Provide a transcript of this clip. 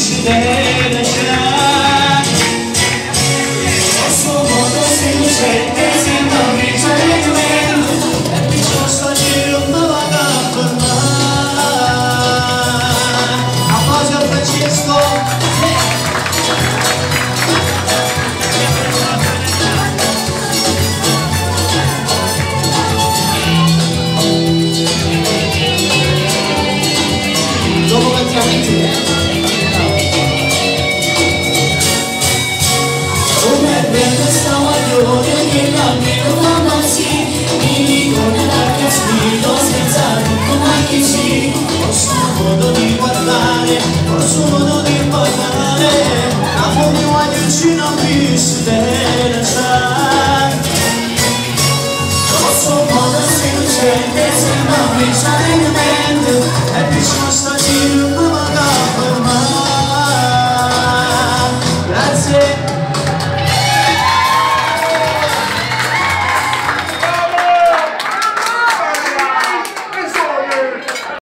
visto dei lasciare. Il suo modo seducente sembra un risalito e mi sposta giro un po' a fermare. A base a Francesco. Come per questa guaglione che cammino mamma sì, mi dico nella caspito senza tutto mai che sì. Ho suo modo di guardare, ho suo modo di parlare, a come guaglio ci non visto te lasciare. Ho suo modo seducente, sembra un risalente.